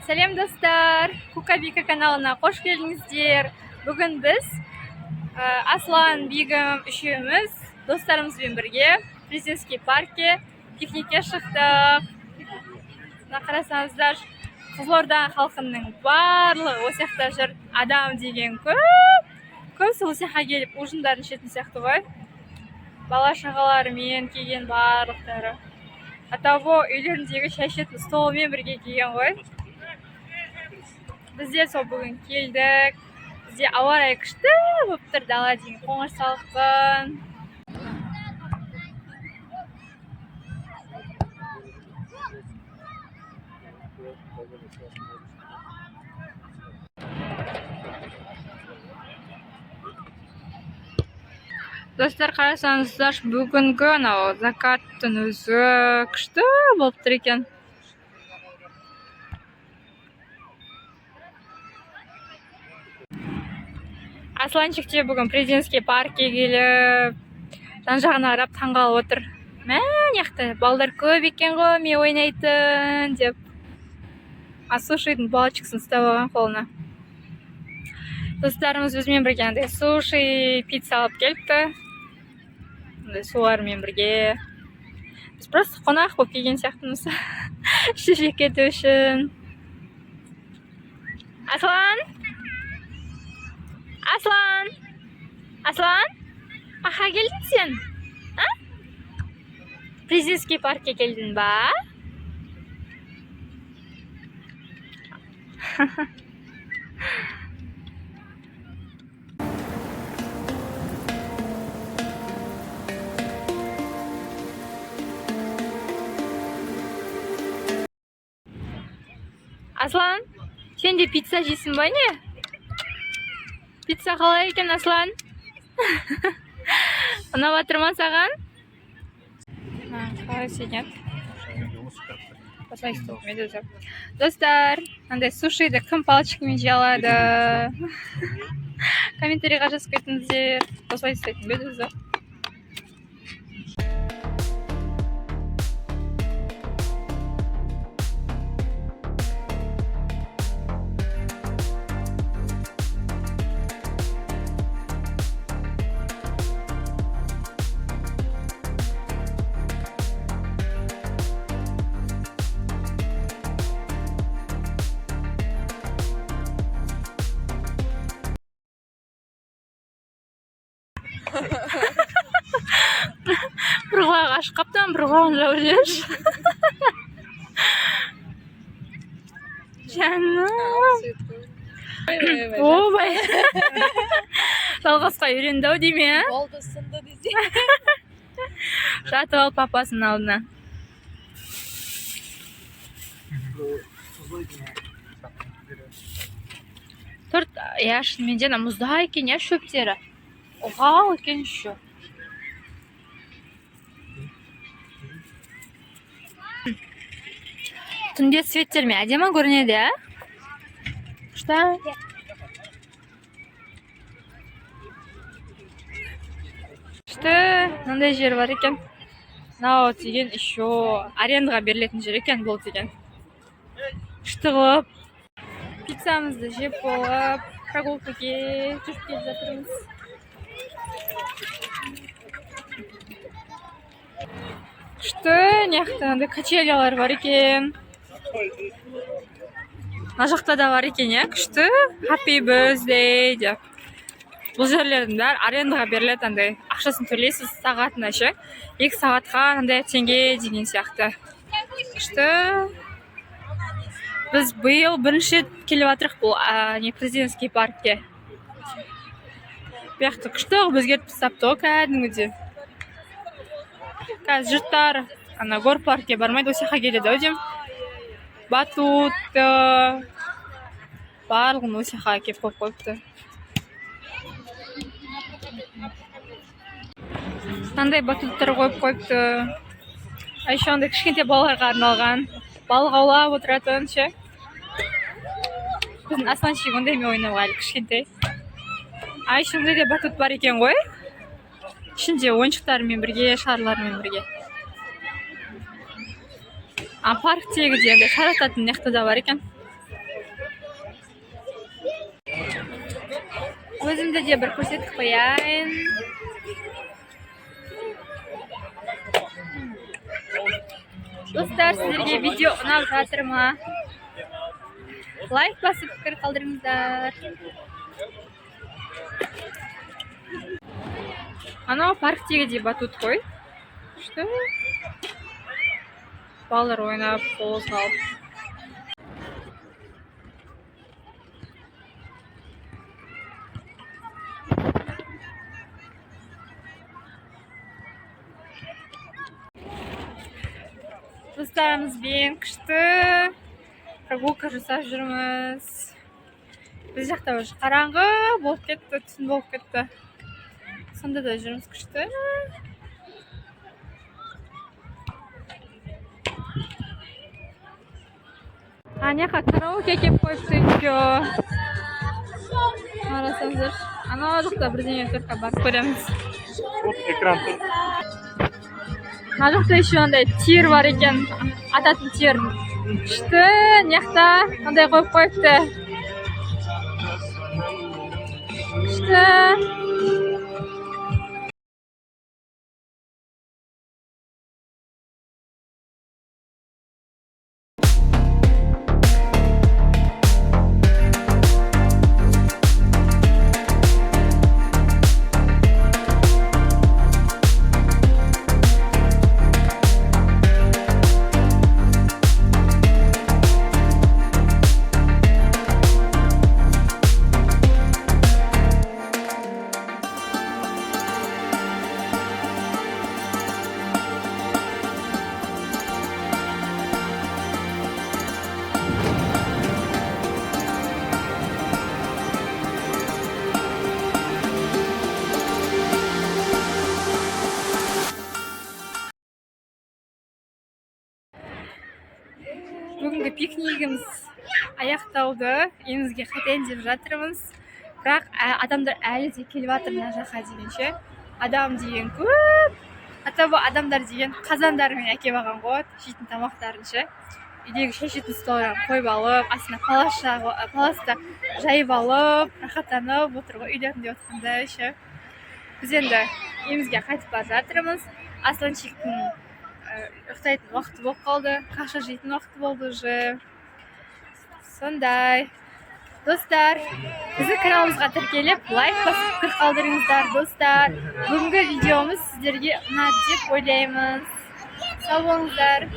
Сәлем достар, Кукабика каналына қош келдіңіздер. Бүгін біз Аслан, Бегім үшеуміз достарымызбен бірге Президентский паркке пикникке шықтық. Мына қарасаңыздар, Қызылорда халқының барлығы осы жақта жүр. Адам деген көбісі осы жаққа келіп ужиндарын ішетін сияқты ғой. Бала шағаларымен келген барлықтары. Атаво үйлеріндегі шай ішетін столымен бірге келген ғой. Бізде сол бүгін келдік. Бізде ауа райы күшті болып тұр, дала деген қоңыр салқын. Достар, қарасаңыздар, бүгінгі закаттың өзі күшті болып тұр екен. Асланчик те бүгін Президентский паркке келіп, жан-жағына қарап таңғалып отыр. Мә, балдар көп екен ғой, мен ойнайтын деп. Сушидің балчиксын ұстап алған қолына. Достарымыз өзімен бірге суши, пицца алып келіпті. Солармен бірге. Біз просто қонақ болып келген сияқтымыз. Ішіп кету үшін. Аслан! Аслан! Аслан! Қақа келдің сен? Президентский паркке келдің ба? Аслан, сен де пицца жейсің ба не? Пицца қалай екен, Аслан? Ұнап жатыр ма саған? Қалай сенет? Достар, андай сушиді кім палчикімен жей алады? Комментарийға жазып кетіңіздер. Осылай істейтін бе өзі? Bir kulak aşk kaptan, bir kulağın lavriyeş. Canım. Oo bay. Salğasqa үйренді ау дейме, а? Oldu sındı dizi. Жатып алып папасының алдына. Торт, шынымен де мұзда екен, шөптері. Оғал екен шо. Түнде светтермен әдемі көрінеді, а? Күшті? Күшті, мынандай жер бар екен. Мынау деген еще арендаға берілетін жер екен бұл деген. Күшті қылып, пиццамызды жеп болып, прогулкаге жүріп келіп жатырмыз. Күшті, неяқты качелялар бар екен. Мына жақта да бар екен, күшті. Happy birthday деп. Бұл жерлердің бәрі арендаға беріледі, андай ақшасын төлейсіз сағатына ше. 2 сағатқа андай теңге деген сияқты. Күшті. Біз биыл бірінші келіп жатырық бұл Президентский паркке. Бұяқты күшті өзгертіп тастапты ғой кәдімгідей. Қазір жұрттар гор паркке бармайды, осы жаққа келеді ау деймін. Батут барлығын осы жаққа келіп қойып қойыпты. Мынандай батуттар қойып қойыпты. Еще андай кішкентай балаларға арналған. Балық аулап отыратын ше. Біздің Асланчик ондаймен ойнауға әлі кішкентай. Еще ондай да батут бар екен ғой. Ішінде ойыншықтармен бірге, шарлармен бірге. Парктегі де шар ататын неқті да бар екен. Өзімді де бір көрсетіп қояйын. Достар, сіздерге видео ұнап жатыр ма? Лайк басып пікір қалдырыңыздар. Анау парктегі де батут қой. Что? Балалар ойнап, қол салып. Достарымызбен күшті прогулка жасап жүрміз. Біз жақта уже қараңғы болып кетті, түн болып кетті. Сонда да жүрміз күшті. Аняқа караоке кеп қойыпты үйге. Қарасаңыздар, анау жақта бірдеңе тұрқа барып көреміз. Экран тұр. Мына жақта еще андай тир бар екен, ататын тир. Күшті, неқта андай қойып қойыпты. Күшті. Бүгінгі пикнигіміз аяқталды. Үйімізге қайтайын деп жатырмыз. Бірақ адамдар әлі де келіп жатыр мына жаққа дегенше. Адам деген көп. Атабы адамдар деген қазандарымен әкеп алған ғой, жейтін тамақтарынша. Үйдегі шешетін столдан қойып алып, астына паласта жайып алып, рахаттанып отыр ғой үйлерінде отқанда еще. Біз енді үйімізге қайтып бара жатырмыз. Асланчиктің ұйықтайтын уақыты болып қалды, қаша жейтін уақыты болды уже. Сондай. Достар, біздің каналымызға тіркеліп, лайк басып пікір қалдырыңыздар, достар. Бүгінгі видеомыз сіздерге ұнады деп ойлаймыз. Сау болыңыздар.